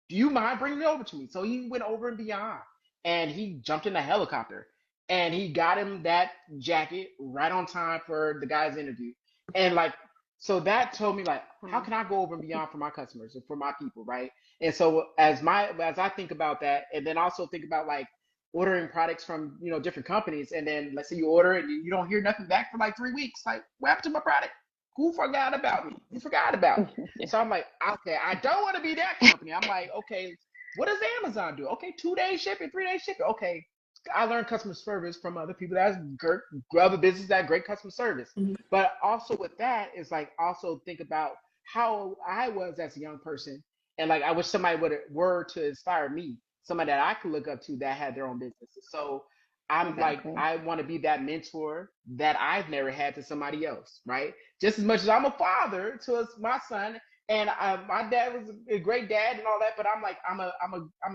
do you mind bringing it over to me? So he went over and beyond, and he jumped in a helicopter and he got him that jacket right on time for the guy's interview. And like, so that told me, like, how can I go over and beyond for my customers and for my people, right? And so as I think about that, and then also think about like ordering products from different companies, and then let's say you order it and you don't hear nothing back for like 3 weeks, like, what happened to my product? Who forgot about me? You forgot about me. So I'm like, okay, I don't want to be that company. I'm like, okay, what does Amazon do? Okay, 2-day shipping, 3-day shipping. Okay, I learned customer service from other people. That's great, other businesses that have great customer service. But also with that is like, also think about how I was as a young person, and like I wish somebody were to inspire me, somebody that I could look up to that had their own businesses. So I'm like, I want to be that mentor that I've never had to somebody else, right? Just as much as I'm a father to my son, and my dad was a great dad and all that, but I'm like, I'm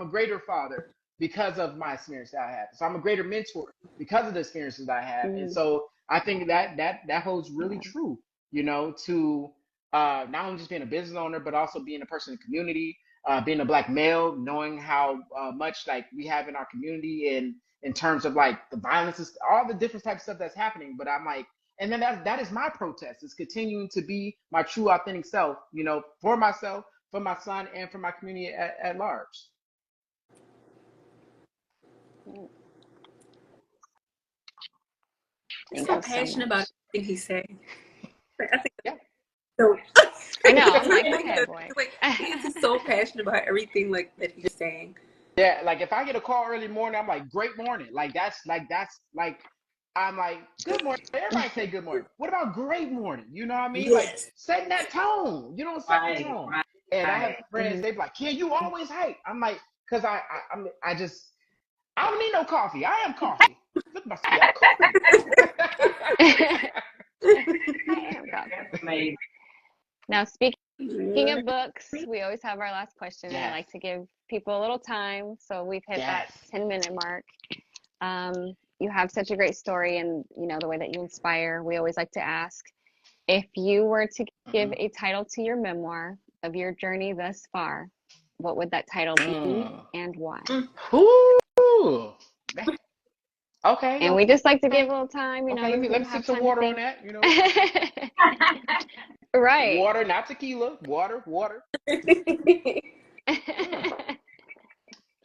a greater father because of my experience that I had. So I'm a greater mentor because of the experiences that I have. And so I think that holds really true, to not only just being a business owner, but also being a person in the community, being a Black male, knowing how much like we have in our community in terms of like the violence, all the different types of stuff that's happening. But I'm like, and then that is my protest. It's continuing to be my true authentic self, for myself, for my son, and for my community at large. He's so passionate about everything he's saying. I think so. I know. I'm like, okay, boy. He's so passionate about everything like that he's saying. Yeah, like if I get a call early morning, I'm like, great morning. That's I'm like, good morning. Everybody say good morning. What about great morning? You know what I mean? Yes. Like setting that tone. You know, set the tone. And I have friends, they be like, Ken, you always hype. I'm like, because I don't need no coffee. I am coffee. Look at my I'm coffee. I am coffee. Now, speaking of books, we always have our last question. Yes. And I like to give people a little time. So we've hit that 10-minute mark. You have such a great story, and the way that you inspire. We always like to ask, if you were to give a title to your memoir of your journey thus far, what would that title be and why? Ooh. Okay. And we just like to give a little time, Okay, let me sip some water on that, Right. Water, not tequila. Water.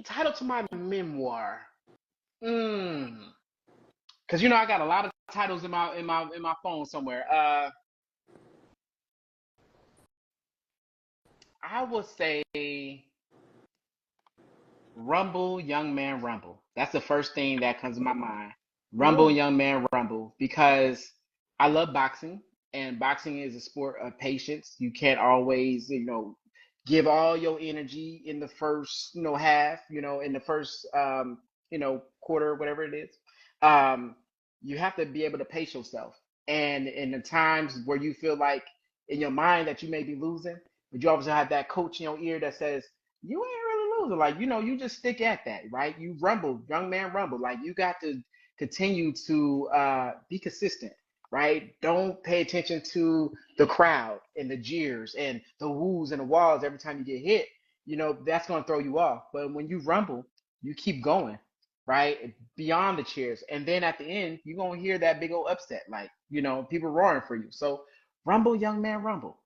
Title to my memoir. Because I got a lot of titles in my phone somewhere. I would say Rumble, Young Man Rumble. That's the first thing that comes to my mind. Rumble, Young Man Rumble, because I love boxing, and boxing is a sport of patience. You can't always, give all your energy in the first, half, in the first, quarter, whatever it is. Um, you have to be able to pace yourself. And in the times where you feel like in your mind that you may be losing, but you also have that coach in your ear that says, you ain't really losing. Like, you just stick at that, right? You rumble, young man rumble. Like, you got to continue to be consistent, right? Don't pay attention to the crowd and the jeers and the woos and the walls every time you get hit. That's going to throw you off. But when you rumble, you keep going, right? Beyond the cheers. And then at the end, you're going to hear that big old upset, like, people roaring for you. So rumble, young man, rumble,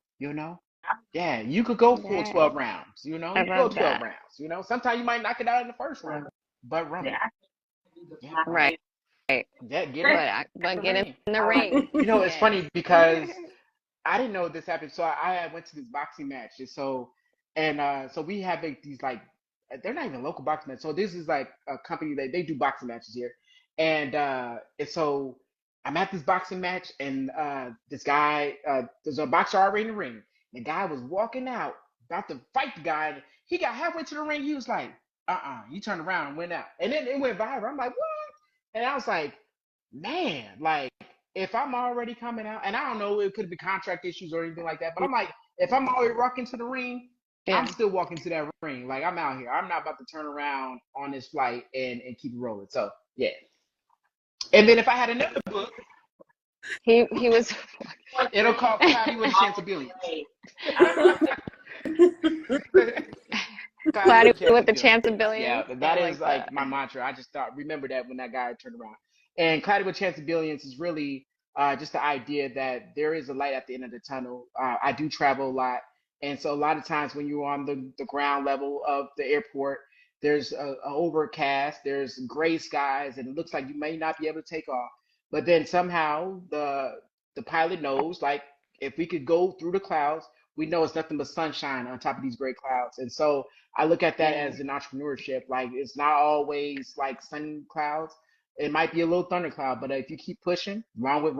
Yeah, you could go full Yeah, 12 rounds, you I could go love 12 that. rounds. Sometimes you might knock it out in the first round, but rumble. Yeah. Yeah, Right. yeah, get in But the get in ring. the ring. It's Yeah. funny because I didn't know this happened. So I had went to this boxing match, and so we have these like they're not even local boxing matches. So this is like a company that they do boxing matches here, and so I'm at this boxing match, and this guy, there's a boxer already in the ring. The guy was walking out about to fight the guy. And he got halfway to the ring. He was like, he turned around and went out, and then it went viral. I'm like, what? And I was like, man, like, if I'm already coming out, and I don't know, it could be contract issues or anything like that, but I'm like, if I'm already walking to the ring, I'm Yeah. still walking to that ring. Like, I'm out here. I'm not about to turn around on this flight and keep it rolling. So, yeah. And then if I had another book, He was it'll call Cloudy with a Chance of Billions. Cloudy with the Chance of Billions. Yeah, that is like that. my mantra. I just remember that when that guy turned around. And Cloudy with a Chance of Billions is really just the idea that there is a light at the end of the tunnel. I do travel a lot. And so a lot of times when you're on the ground level of the airport, there's a overcast, there's gray skies, and it looks like you may not be able to take off. But then somehow the pilot knows, like, if we could go through the clouds, we know it's nothing but sunshine on top of these gray clouds. And so I look at that as an entrepreneurship. Like, it's not always like sunny clouds. It might be a little thundercloud, but if you keep pushing, along with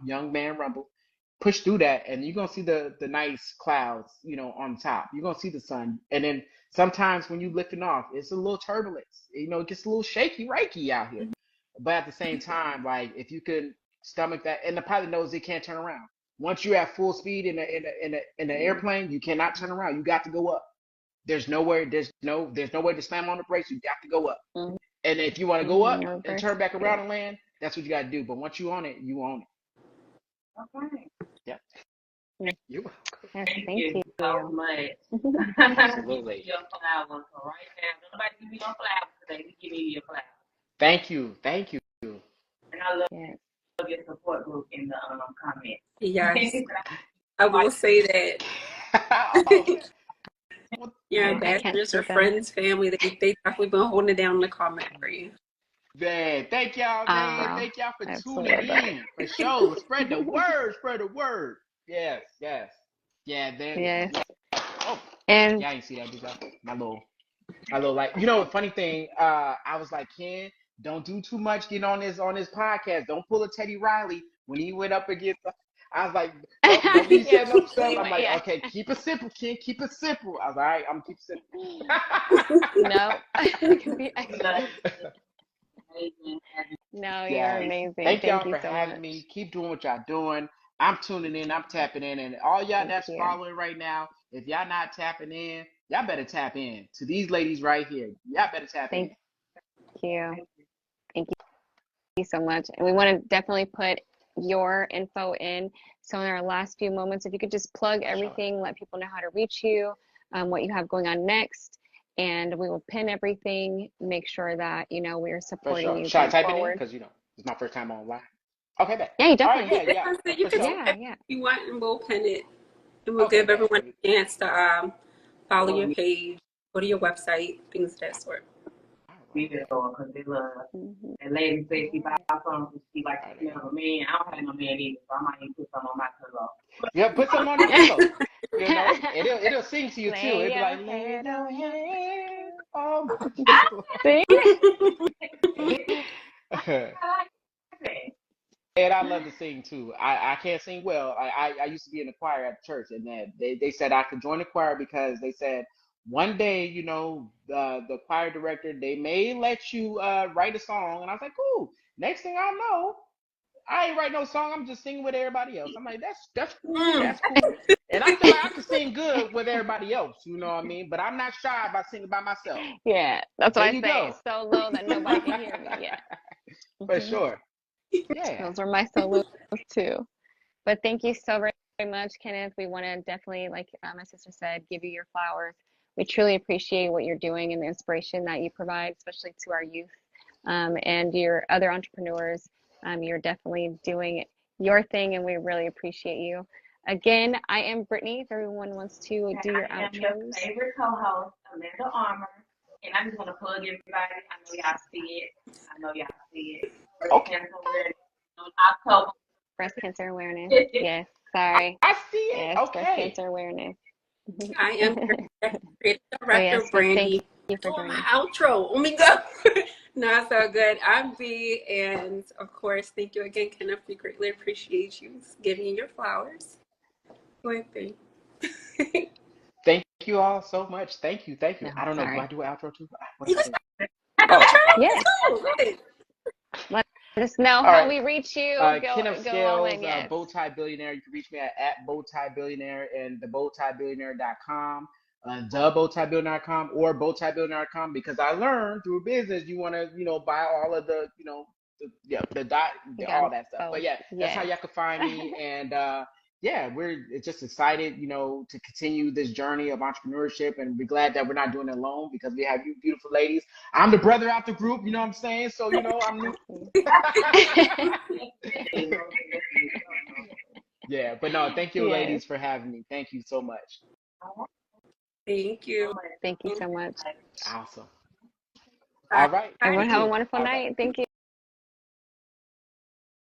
young man Rumble, push through that, and you're gonna see the nice clouds, on top. You're gonna see the sun, and then sometimes when you lifting off, it's a little turbulence. It gets a little shaky, reiki out here. But at the same time, like, if you could stomach that, and the pilot knows they can't turn around. Once you're at full speed in the airplane, you cannot turn around. You got to go up. There's nowhere to slam on the brakes. You got to go up. Mhm. And if you want to go up No and turn back around and land, that's what you got to do. But once you own it, you own it. Okay. Yeah. Yes, You. thank Thank you. you so much. Absolutely. Your flowers. So right now, nobody give me no flowers today. You give me your flowers. Thank you. And I love Yes. your support group in the comments. Yes, I will say that. Well, Your I can't ambassadors, your see them. friends, family, they definitely been holding it down in the comment for you. man, thank y'all, man. Thank y'all for tuning absolutely. in. For sure. Spread the word. Spread the word. Yes. Yeah, Yes. Oh, And yeah, I didn't see that, did y'all? My little, like, funny thing, I was like, Ken, don't do too much getting on this podcast. Don't pull a Teddy Riley when he went up against. I was like, don't be setting up stuff. I'm like, okay, keep it simple, Ken. Keep it simple. I was like, all right, I'm gonna keep it simple. no, it can be extra. Amazing. No, you're Yes. amazing. Thank y'all Thank you for so having much. me. Keep doing what y'all doing. I'm tuning in. I'm tapping in. And all y'all Thank that's you. following right now, if y'all not tapping in, y'all better tap in to these ladies right here. Y'all better tap in. Thank you. Thank you so much. And we want to definitely put your info in. So in our last few moments, if you could just plug everything, let people know how to reach you, what you have going on next, and we will pin everything, make sure that, we're For supporting sure. you Should I going type it in? forward. Because, it's my first time online. Okay, bet. Yeah, you All right, definitely. yeah. You For can sure. Yeah. if you want, and we'll pin it, and we'll Okay, give bet. everyone a chance to follow your page, go to your website, things of that sort. video because they love. Mhm. And lady said she buy something, she like to smell a man. I don't have no man either, so I might need to put some on my pillow. Yeah, put something on your pillow. You know, it'll sing to you too. Lay It'll be your like, lay head your on my head on my See? pillow. I like that. And I love to sing too. I can't sing well. I used to be in the choir at church, and then they said I could join the choir because they said one day, you know, the choir director, they may let you write a song. And I was like, cool. Next thing I know, I ain't write no song. I'm just singing with everybody else. I'm like, that's cool. That's cool. And I feel like I can sing good with everybody else. You know what I mean? But I'm not shy about singing by myself. Yeah, that's There what I you say. go. It's so low that nobody can hear me. Yeah. For Mhm. sure. Yeah. Those are my solos too. But thank you so very, very much, Kenneth. We want to definitely, like my sister said, give you your flowers. We truly appreciate what you're doing and the inspiration that you provide, especially to our youth and your other entrepreneurs. You're definitely doing your thing, and we really appreciate you. Again, I am Brittany. If everyone wants to do your I am your outros. favorite co-host, Amanda Armour. And I just want to plug everybody. I know y'all see it. Okay. October. Breast cancer awareness. Yes, sorry. I see it. Yes, breast Okay. cancer awareness. I am creative director yes, so Brandy. thank you for Doing my joining. outro. Oh my God. Not so good. I'm B, and of course, thank you again, Kenneth. We greatly appreciate you giving you your flowers. Good thing. Thank you all so much. Thank you. Thank you. No, I don't know. Do I sorry. do an outro too? What You do I can do? start Oh, Yes. too. Right. Let us know all how right. we reach you. Kenneth Go all Scales, in. Yes. BowTie Billionaire. You can reach me at BowTie Billionaire and the BowTieBillionaire.com, the BowTieBillionaire.com or BowTieBillionaire.com, because I learned through business you want to, you know, buy all of the, you know, the dot, You got all them that stuff. both. But yeah, that's how Yes. y'all can find me. And yeah, we're just excited, you know, to continue this journey of entrepreneurship, and we're glad that we're not doing it alone because we have you beautiful ladies. I'm the brother out the group, you know what I'm saying? So, you know, I'm new. Yeah, but no, thank you yes. ladies for having me. Thank you so much. Thank you. Thank you so much. Awesome. Bye. All right. Everyone You have a too. wonderful All right. night. Thank you.